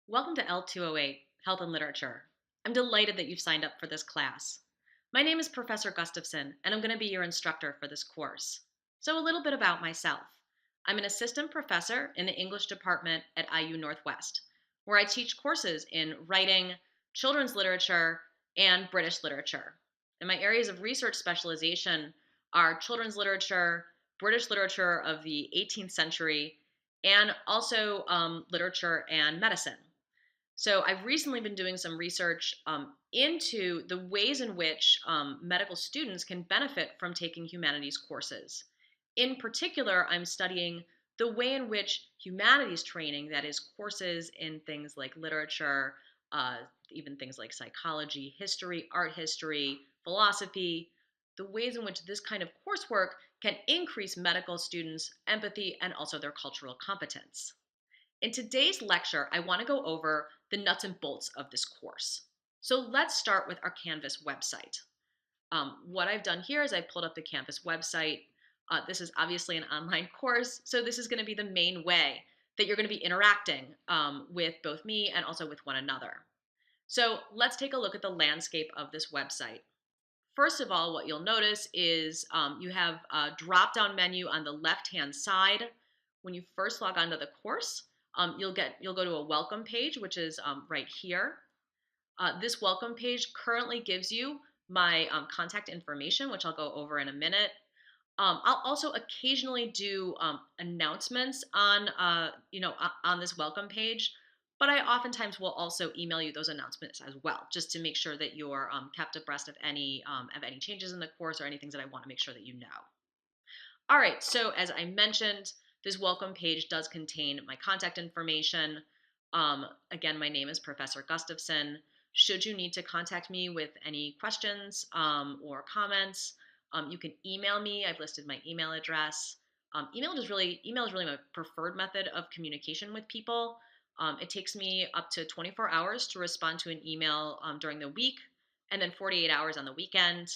Welcome to L208, Health and Literature. I'm delighted that you've signed up for this class. My name is Professor Gustafson, and I'm going to be your instructor for this course. So, a little bit about myself. I'm an assistant professor in the English department at IU Northwest, where I teach courses in writing, children's literature, and British literature. And my areas of research specialization are children's literature, British literature of the 18th century, and also literature and medicine. So I've recently been doing some research into the ways in which medical students can benefit from taking humanities courses. In particular, I'm studying the way in which humanities training, that is, courses in things like literature, even things like psychology, history, art history, philosophy, the ways in which this kind of coursework can increase medical students' empathy and also their cultural competence. In today's lecture, I want to go over the nuts and bolts of this course. So let's start with our Canvas website. What I've done here is I pulled up the Canvas website. This is obviously an online course, so this is going to be the main way that you're going to be interacting with both me and also with one another. So let's take a look at the landscape of this website. First of all, what you'll notice is you have a drop-down menu on the left-hand side. When you first log onto the course, you'll go to a welcome page, which is right here. This welcome page currently gives you my contact information, which I'll go over in a minute. I'll also occasionally do announcements on, on this welcome page, but I oftentimes will also email you those announcements as well, just to make sure that you're kept abreast of any changes in the course or any things that I want to make sure that you know. All right, so as I mentioned, this welcome page does contain my contact information. Again, my name is Professor Gustafson. Should you need to contact me with any questions or comments, you can email me. I've listed my email address. Email is really my preferred method of communication with people. It takes me up to 24 hours to respond to an email during the week, and then 48 hours on the weekend.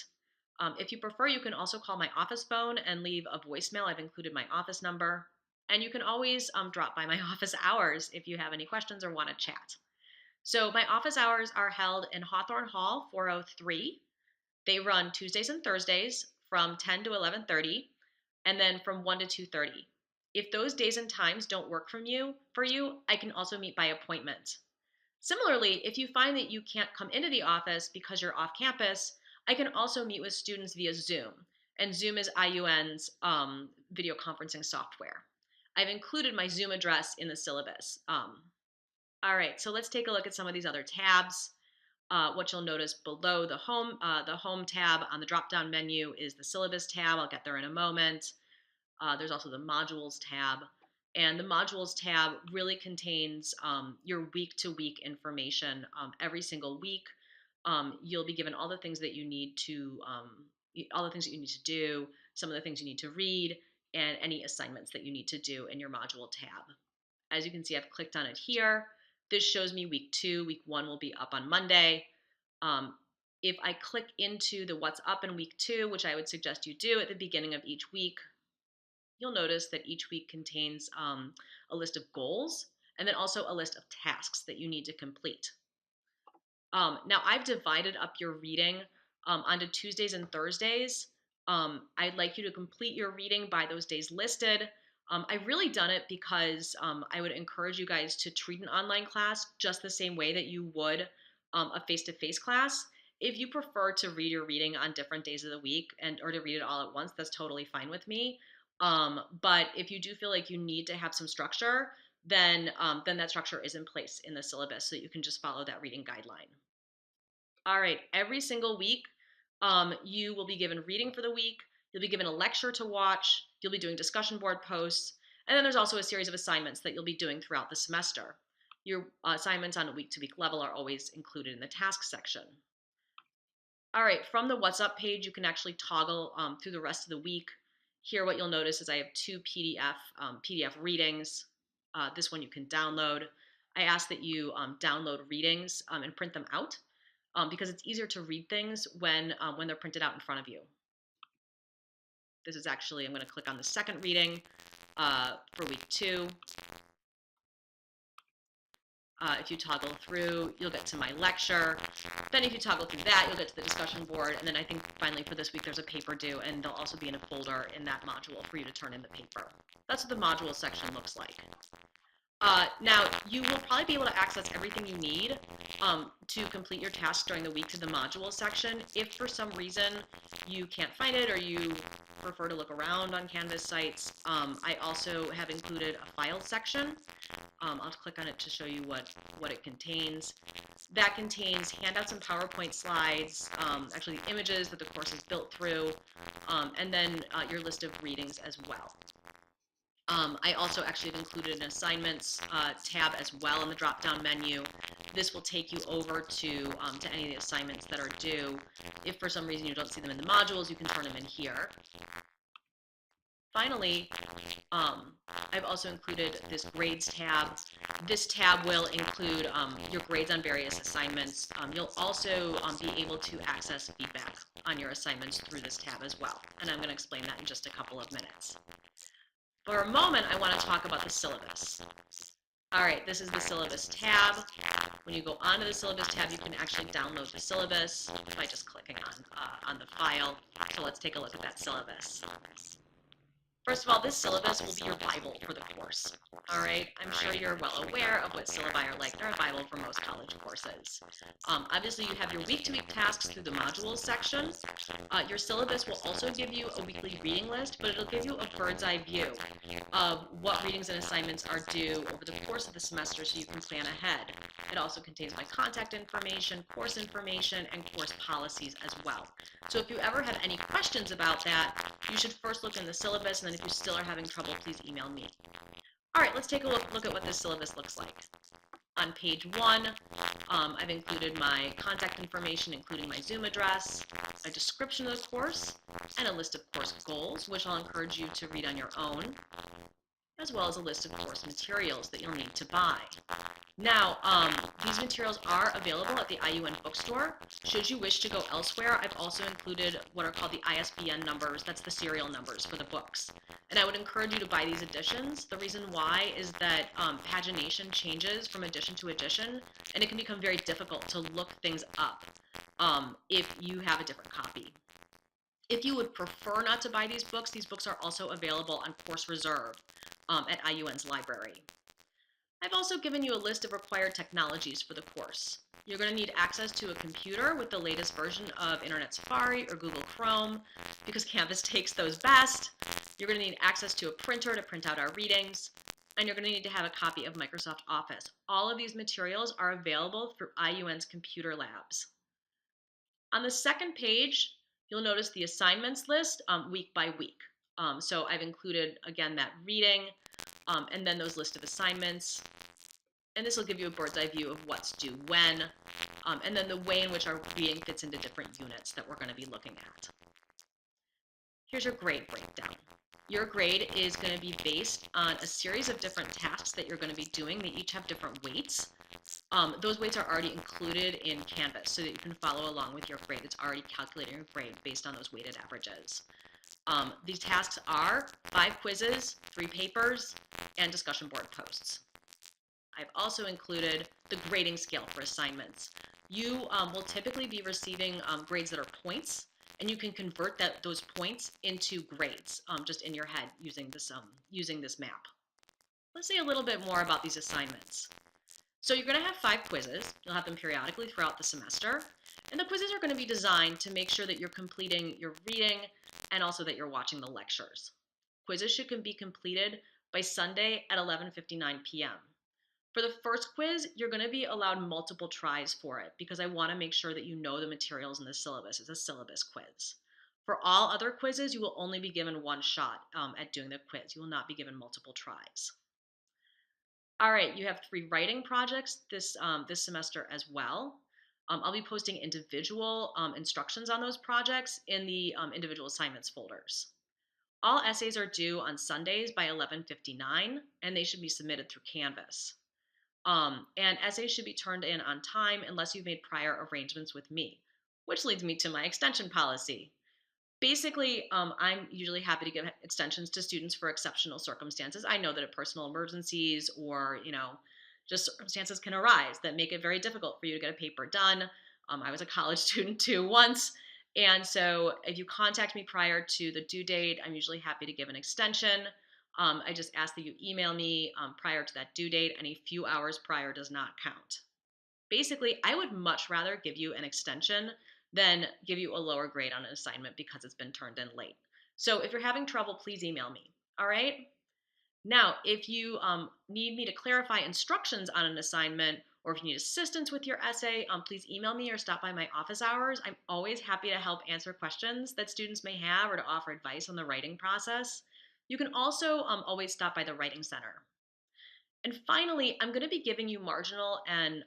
If you prefer, you can also call my office phone and leave a voicemail. I've included my office number. And you can always drop by my office hours if you have any questions or want to chat. So my office hours are held in Hawthorne Hall 403. They run Tuesdays and Thursdays from 10 to 11:30 and then from 1 to 2:30. If those days and times don't work for you, I can also meet by appointment. Similarly, if you find that you can't come into the office because you're off campus, I can also meet with students via Zoom. And Zoom is IUN's video conferencing software. I've included my Zoom address in the syllabus. All right, so let's take a look at some of these other tabs. What you'll notice below the home tab on the drop-down menu is the syllabus tab. I'll get there in a moment. There's also the modules tab. And the modules tab really contains your week-to-week information. Every single week, you'll be given all the things that you need to, do, some of the things you need to read, and any assignments that you need to do in your module tab. As you can see, I've clicked on it here. This shows me week 2. Week 1 will be up on Monday. If I click into the what's up in week 2, which I would suggest you do at the beginning of each week, you'll notice that each week contains a list of goals and then also a list of tasks that you need to complete. Now, I've divided up your reading onto Tuesdays and Thursdays. I'd like you to complete your reading by those days listed. I've really done it because I would encourage you guys to treat an online class just the same way that you would a face-to-face class. If you prefer to read your reading on different days of the week or to read it all at once, that's totally fine with me. But if you do feel like you need to have some structure, then that structure is in place in the syllabus so that you can just follow that reading guideline. All right, every single week, you will be given reading for the week. You'll be given a lecture to watch. You'll be doing discussion board posts. And then there's also a series of assignments that you'll be doing throughout the semester. Your assignments on a week-to-week level are always included in the task section. All right, from the What's Up page, you can actually toggle through the rest of the week. Here, what you'll notice is I have 2 PDF readings. This one you can download. I ask that you download readings and print them out because it's easier to read things when they're printed out in front of you. This is actually, I'm going to click on the second reading for week 2. If you toggle through, you'll get to my lecture. Then if you toggle through that, you'll get to the discussion board. And then I think finally for this week, there's a paper due, and they'll also be in a folder in that module for you to turn in the paper. That's what the module section looks like. Now, you will probably be able to access everything you need to complete your tasks during the week to the module section. If for some reason you can't find it or you prefer to look around on Canvas sites, I also have included a file section. I'll click on it to show you what it contains. That contains handouts and PowerPoint slides, actually the images that the course is built through, and then your list of readings as well. I also actually have included an assignments tab as well in the drop-down menu. This will take you over to any of the assignments that are due. If for some reason you don't see them in the modules, you can turn them in here. Finally, I've also included this grades tab. This tab will include your grades on various assignments. You'll also be able to access feedback on your assignments through this tab as well. And I'm going to explain that in just a couple of minutes. For a moment, I want to talk about the syllabus. All right, this is the syllabus tab. When you go onto the syllabus tab, you can actually download the syllabus by just clicking on the file. So let's take a look at that syllabus. First of all, this syllabus will be your Bible for the course. All right, I'm sure you're well aware of what syllabi are like. They're a Bible for most college courses. Obviously, you have your week-to-week tasks through the modules section. Your syllabus will also give you a weekly reading list, but it'll give you a bird's eye view of what readings and assignments are due over the course of the semester so you can plan ahead. It also contains my contact information, and course policies as well. So if you ever have any questions about that, you should first look in the syllabus, and then if you still are having trouble, please email me. All right, let's take a look at what this syllabus looks like. On page 1, I've included my contact information, including my Zoom address, a description of the course, and a list of course goals, which I'll encourage you to read on your own, as well as a list of course materials that you'll need to buy. Now, these materials are available at the IUN bookstore. Should you wish to go elsewhere, I've also included what are called the ISBN numbers. That's the serial numbers for the books. And I would encourage you to buy these editions. The reason why is that pagination changes from edition to edition, and it can become very difficult to look things up if you have a different copy. If you would prefer not to buy these books are also available on Course Reserve at IUN's library. I've also given you a list of required technologies for the course. You're going to need access to a computer with the latest version of Internet Safari or Google Chrome because Canvas takes those best. You're going to need access to a printer to print out our readings, and you're going to need to have a copy of Microsoft Office. All of these materials are available through IUN's computer labs. On the second page, you'll notice the assignments list week by week. So I've included, again, that reading, and then those list of assignments. And this will give you a bird's eye view of what's due when, and then the way in which our reading fits into different units that we're going to be looking at. Here's your grade breakdown. Your grade is going to be based on a series of different tasks that you're going to be doing. They each have different weights. Those weights are already included in Canvas so that you can follow along with your grade. It's already calculating your grade based on those weighted averages. These tasks are 5 quizzes, 3 papers, and discussion board posts. I've also included the grading scale for assignments. You will typically be receiving grades that are points, and you can convert those points into grades just in your head using this map. Let's say a little bit more about these assignments. So you're going to have 5 quizzes. You'll have them periodically throughout the semester, and the quizzes are going to be designed to make sure that you're completing your reading and also that you're watching the lectures. Quizzes should be completed by Sunday at 11:59 p.m. For the first quiz, you're going to be allowed multiple tries for it because I want to make sure that you know the materials in the syllabus. It's a syllabus quiz. For all other quizzes, you will only be given one shot at doing the quiz. You will not be given multiple tries. All right, you have 3 writing projects this semester as well. I'll be posting individual instructions on those projects in the individual assignments folders. All essays are due on Sundays by 11:59, and they should be submitted through Canvas. And essays should be turned in on time unless you've made prior arrangements with me, which leads me to my extension policy. Basically, I'm usually happy to give extensions to students for exceptional circumstances. I know that at personal emergencies or, Just circumstances can arise that make it very difficult for you to get a paper done. I was a college student too once. And so if you contact me prior to the due date, I'm usually happy to give an extension. I just ask that you email me prior to that due date. Any few hours prior does not count. Basically, I would much rather give you an extension than give you a lower grade on an assignment because it's been turned in late. So if you're having trouble, please email me. All right? Now, if you need me to clarify instructions on an assignment, or if you need assistance with your essay, please email me or stop by my office hours. I'm always happy to help answer questions that students may have or to offer advice on the writing process. You can also always stop by the Writing Center. And finally, I'm going to be giving you marginal and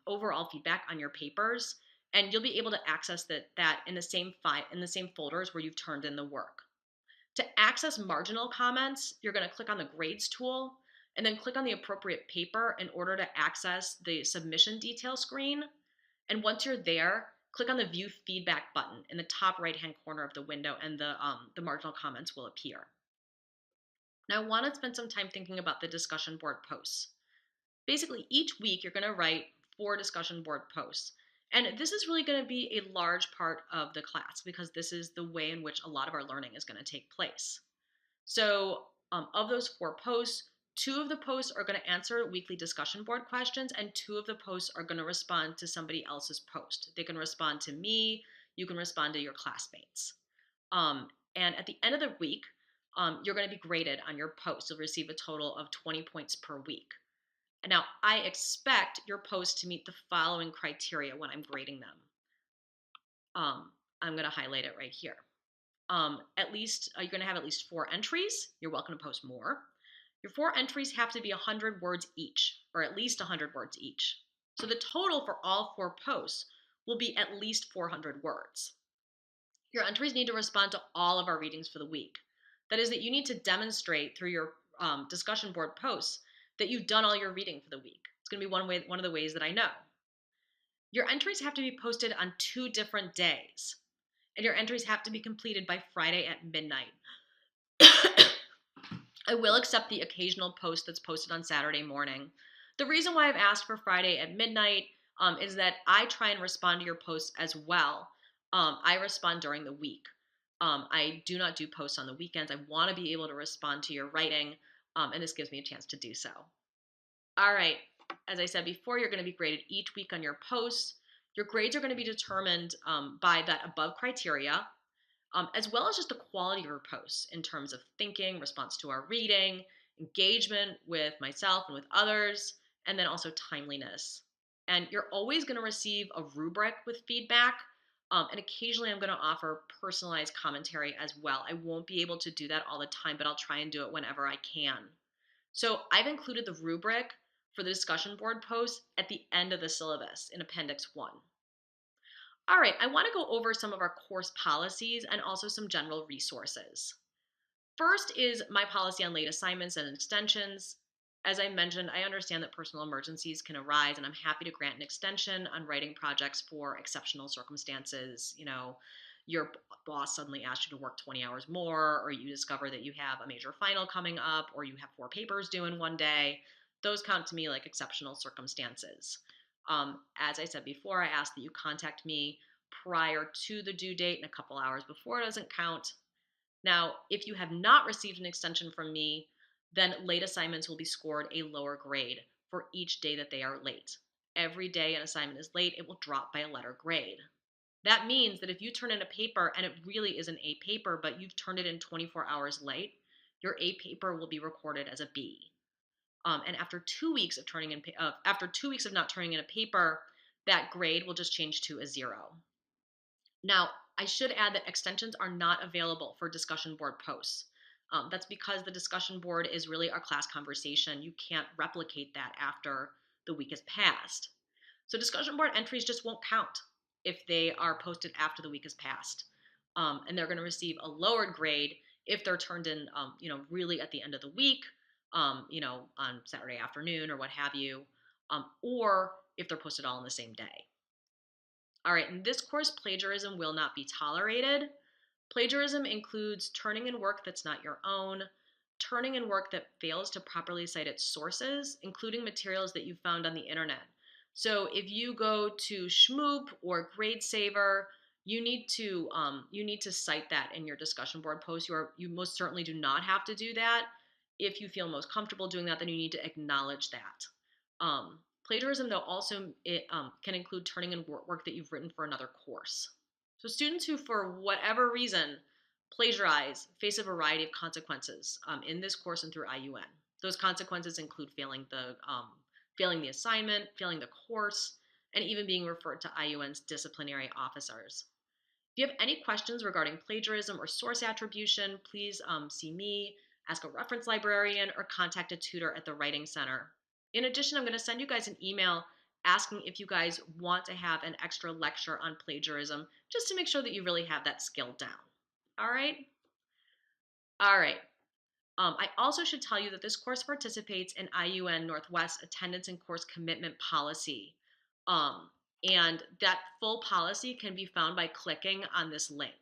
overall feedback on your papers, and you'll be able to access that in the same folders where you've turned in the work. To access marginal comments, you're going to click on the grades tool and then click on the appropriate paper in order to access the submission detail screen. And once you're there, click on the view feedback button in the top right hand corner of the window, and the marginal comments will appear. Now, I want to spend some time thinking about the discussion board posts. Basically, each week you're going to write 4 discussion board posts. And this is really going to be a large part of the class because this is the way in which a lot of our learning is going to take place. So, of those 4 posts, 2 of the posts are going to answer weekly discussion board questions, and 2 of the posts are going to respond to somebody else's post. They can respond to me, you can respond to your classmates. And at the end of the week, you're going to be graded on your post. You'll receive a total of 20 points per week. Now, I expect your post to meet the following criteria when I'm grading them. I'm going to highlight it right here. You're going to have at least 4 entries. You're welcome to post more. Your 4 entries have to be 100 words each, or at least 100 words each. So the total for all 4 posts will be at least 400 words. Your entries need to respond to all of our readings for the week. That is, that you need to demonstrate through your discussion board posts that you've done all your reading for the week. It's going to be one of the ways that I know. Your entries have to be posted on 2 different days, and your entries have to be completed by Friday at midnight. I will accept the occasional post that's posted on Saturday morning. The reason why I've asked for Friday at midnight is that I try and respond to your posts as well. I respond during the week. I do not do posts on the weekends. I want to be able to respond to your writing, and this gives me a chance to do so. All right, as I said before, you're going to be graded each week on your posts. Your grades are going to be determined by that above criteria, as well as just the quality of your posts in terms of thinking, response to our reading, engagement with myself and with others, and then also timeliness. And you're always going to receive a rubric with feedback, and occasionally I'm going to offer personalized commentary as well. I won't be able to do that all the time, but I'll try and do it whenever I can. So I've included the rubric for the discussion board post at the end of the syllabus in Appendix 1. All right, I want to go over some of our course policies and also some general resources. First is my policy on late assignments and extensions. As I mentioned, I understand that personal emergencies can arise, and I'm happy to grant an extension on writing projects for exceptional circumstances. Your boss suddenly asks you to work 20 hours more, or you discover that you have a major final coming up, or you have 4 papers due in one day. Those count to me like exceptional circumstances. As I said before, I ask that you contact me prior to the due date and a couple hours before. It doesn't count. Now, if you have not received an extension from me, then late assignments will be scored a lower grade for each day that they are late. Every day an assignment is late, it will drop by a letter grade. That means that if you turn in a paper and it really is an A paper, but you've turned it in 24 hours late, your A paper will be recorded as a B. And after 2 weeks of not turning in a paper, that grade will just change to a 0. Now, I should add that extensions are not available for discussion board posts. That's because the discussion board is really our class conversation. You can't replicate that after the week has passed. So discussion board entries just won't count if they are posted after the week has passed. And they're going to receive a lowered grade if they're turned in, really at the end of the week, on Saturday afternoon or what have you, or if they're posted all on the same day. All right, in this course, plagiarism will not be tolerated. Plagiarism includes turning in work that's not your own, turning in work that fails to properly cite its sources, including materials that you found on the internet. So if you go to Schmoop or GradeSaver, you need to cite that in your discussion board post. You most certainly do not have to do that. If you feel most comfortable doing that, then you need to acknowledge that. Plagiarism, though, also can include turning in work that you've written for another course. So students who, for whatever reason, plagiarize face a variety of consequences in this course and through IUN. Those consequences include failing the assignment, failing the course, and even being referred to IUN's disciplinary officers. If you have any questions regarding plagiarism or source attribution, please see me, ask a reference librarian, or contact a tutor at the Writing Center. In addition, I'm going to send you guys an email asking if you guys want to have an extra lecture on plagiarism, just to make sure that you really have that skill down. All right? All right. I also should tell you that this course participates in IUN Northwest attendance and course commitment policy. Um, and that full policy can be found by clicking on this link.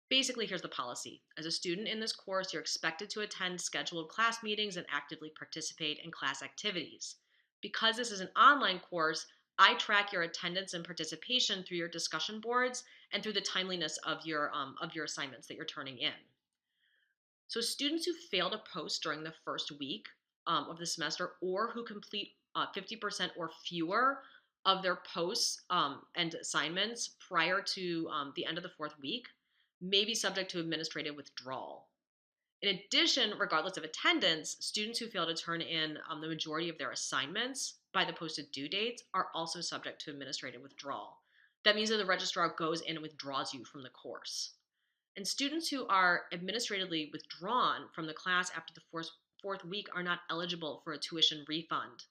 Basically, here's the policy. As a student in this course, you're expected to attend scheduled class meetings and actively participate in class activities. Because this is an online course, I track your attendance and participation through your discussion boards and through the timeliness of your assignments that you're turning in. So students who fail to post during the first week of the semester, or who complete 50% or fewer of their posts and assignments prior to the end of the fourth week, may be subject to administrative withdrawal. In addition, regardless of attendance, students who fail to turn in the majority of their assignments by the posted due dates are also subject to administrative withdrawal. That means that the registrar goes in and withdraws you from the course. And students who are administratively withdrawn from the class after the fourth week are not eligible for a tuition refund.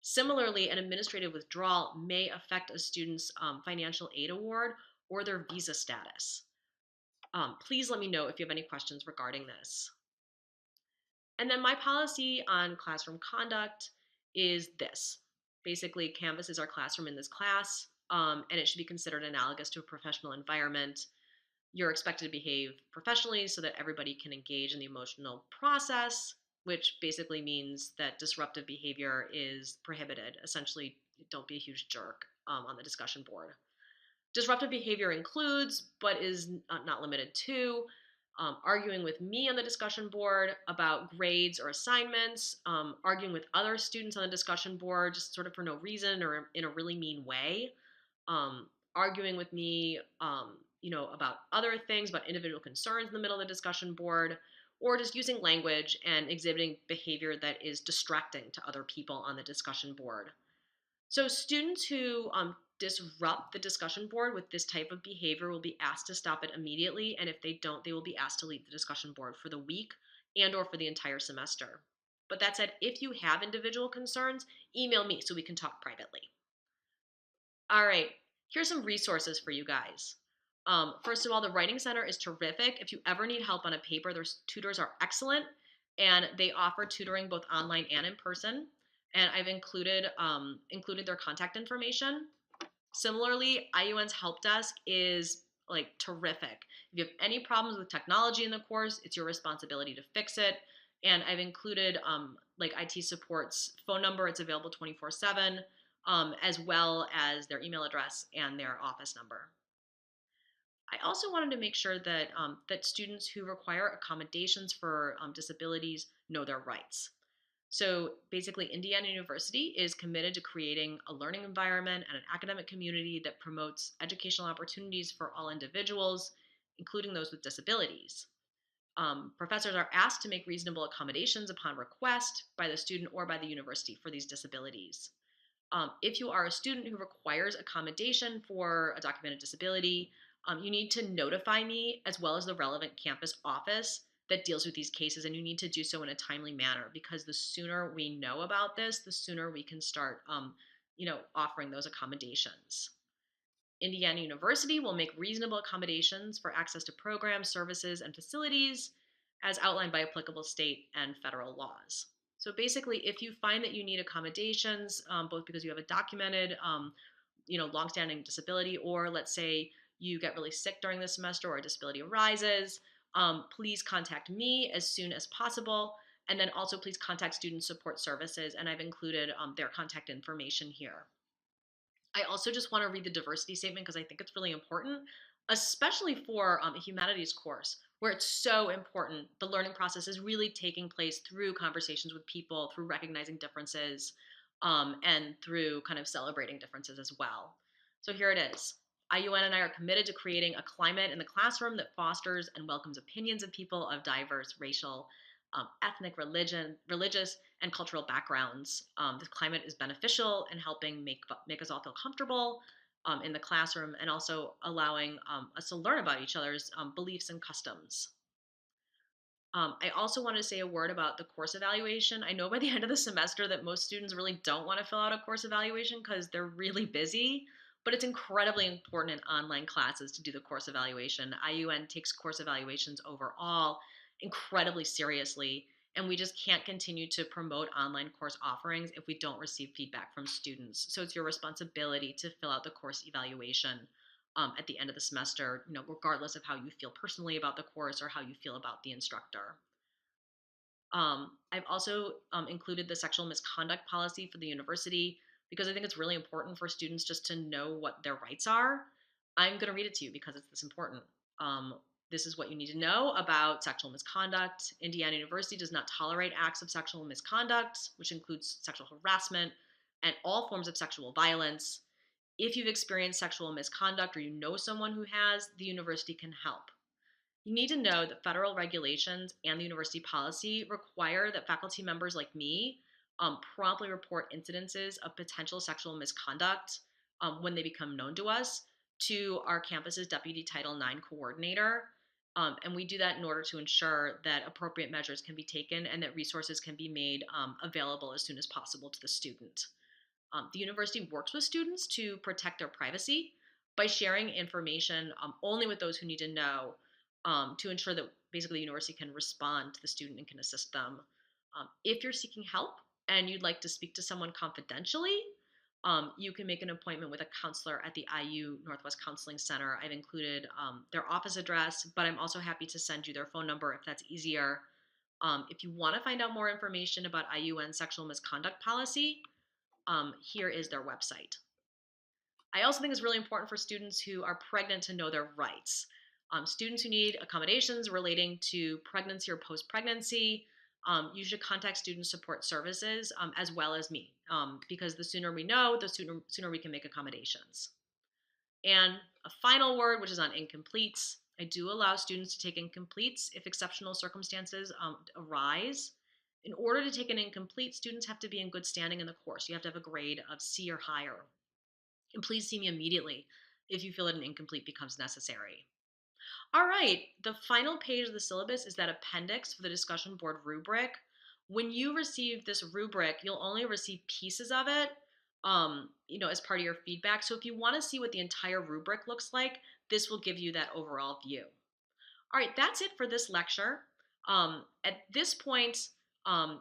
Similarly, an administrative withdrawal may affect a student's financial aid award or their visa status. Please let me know if you have any questions regarding this. And then my policy on classroom conduct is this. Basically, Canvas is our classroom in this class, and it should be considered analogous to a professional environment. You're expected to behave professionally so that everybody can engage in the emotional process, which basically means that disruptive behavior is prohibited. Essentially, don't be a huge jerk on the discussion board. Disruptive behavior includes, but is not limited to, arguing with me on the discussion board about grades or assignments, arguing with other students on the discussion board just sort of for no reason or in a really mean way, arguing with me, about other things, about individual concerns in the middle of the discussion board, or just using language and exhibiting behavior that is distracting to other people on the discussion board. So students who disrupt the discussion board with this type of behavior will be asked to stop it immediately, and if they don't, they will be asked to leave the discussion board for the week and or for the entire semester. But that said, if you have individual concerns, email me so we can talk privately. All right, here's some resources for you guys. First of all, the Writing Center is terrific. If you ever need help on a paper, their tutors are excellent, and they offer tutoring both online and in person. And I've included their contact information. Similarly, IUN's help desk is like terrific. If you have any problems with technology in the course, it's your responsibility to fix it. And I've included IT support's phone number. It's available 24/7, as well as their email address and their office number. I also wanted to make sure that that students who require accommodations for disabilities know their rights. So basically, Indiana University is committed to creating a learning environment and an academic community that promotes educational opportunities for all individuals, including those with disabilities. Professors are asked to make reasonable accommodations upon request by the student or by the university for these disabilities. If you are a student who requires accommodation for a documented disability, you need to notify me as well as the relevant campus office that deals with these cases, and you need to do so in a timely manner, because the sooner we know about this, the sooner we can start, offering those accommodations. Indiana University will make reasonable accommodations for access to programs, services, and facilities as outlined by applicable state and federal laws. So basically, if you find that you need accommodations, both because you have a documented, longstanding disability, or let's say you get really sick during the semester or a disability arises, please contact me as soon as possible. And then also please contact Student Support Services. And I've included their contact information here. I also just want to read the diversity statement because I think it's really important, especially for a humanities course where it's so important. The learning process is really taking place through conversations with people, through recognizing differences, and through kind of celebrating differences as well. So here it is. IUN and I are committed to creating a climate in the classroom that fosters and welcomes opinions of people of diverse racial, ethnic, religious, and cultural backgrounds. This climate is beneficial in helping make us all feel comfortable in the classroom and also allowing us to learn about each other's beliefs and customs. I also want to say a word about the course evaluation. I know by the end of the semester that most students really don't want to fill out a course evaluation because they're really busy, but it's incredibly important in online classes to do the course evaluation. IUN takes course evaluations overall incredibly seriously, and we just can't continue to promote online course offerings if we don't receive feedback from students. So it's your responsibility to fill out the course evaluation at the end of the semester, regardless of how you feel personally about the course or how you feel about the instructor. I've also included the sexual misconduct policy for the university because I think it's really important for students just to know what their rights are. I'm going to read it to you because it's this important. This is what you need to know about sexual misconduct. Indiana University does not tolerate acts of sexual misconduct, which includes sexual harassment and all forms of sexual violence. If you've experienced sexual misconduct or you know someone who has, the university can help. You need to know that federal regulations and the university policy require that faculty members like me promptly report incidences of potential sexual misconduct when they become known to us to our campus's Deputy Title IX coordinator. And we do that in order to ensure that appropriate measures can be taken and that resources can be made available as soon as possible to the student. The university works with students to protect their privacy by sharing information only with those who need to know to ensure that basically the university can respond to the student and can assist them. If you're seeking help and you'd like to speak to someone confidentially, you can make an appointment with a counselor at the IU Northwest Counseling Center. I've included their office address, but I'm also happy to send you their phone number if that's easier. If you want to find out more information about IUN sexual misconduct policy, here is their website. I also think it's really important for students who are pregnant to know their rights. Students who need accommodations relating to pregnancy or post-pregnancy, you should contact Student Support Services as well as me, because the sooner we know, the sooner we can make accommodations. And a final word, which is on incompletes. I do allow students to take incompletes if exceptional circumstances arise. In order to take an incomplete, students have to be in good standing in the course. You have to have a grade of C or higher. And please see me immediately if you feel that an incomplete becomes necessary. All right, the final page of the syllabus is that appendix for the discussion board rubric. When you receive this rubric, you'll only receive pieces of it, as part of your feedback. So if you want to see what the entire rubric looks like, this will give you that overall view. All right, that's it for this lecture. At this point,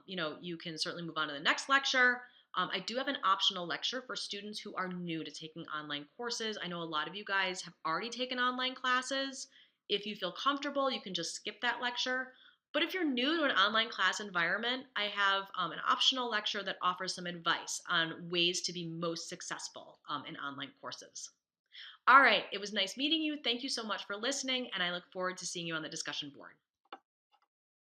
you can certainly move on to the next lecture. I do have an optional lecture for students who are new to taking online courses. I know a lot of you guys have already taken online classes. If you feel comfortable, you can just skip that lecture. But if you're new to an online class environment, I have an optional lecture that offers some advice on ways to be most successful in online courses. All right, it was nice meeting you. Thank you so much for listening, and I look forward to seeing you on the discussion board.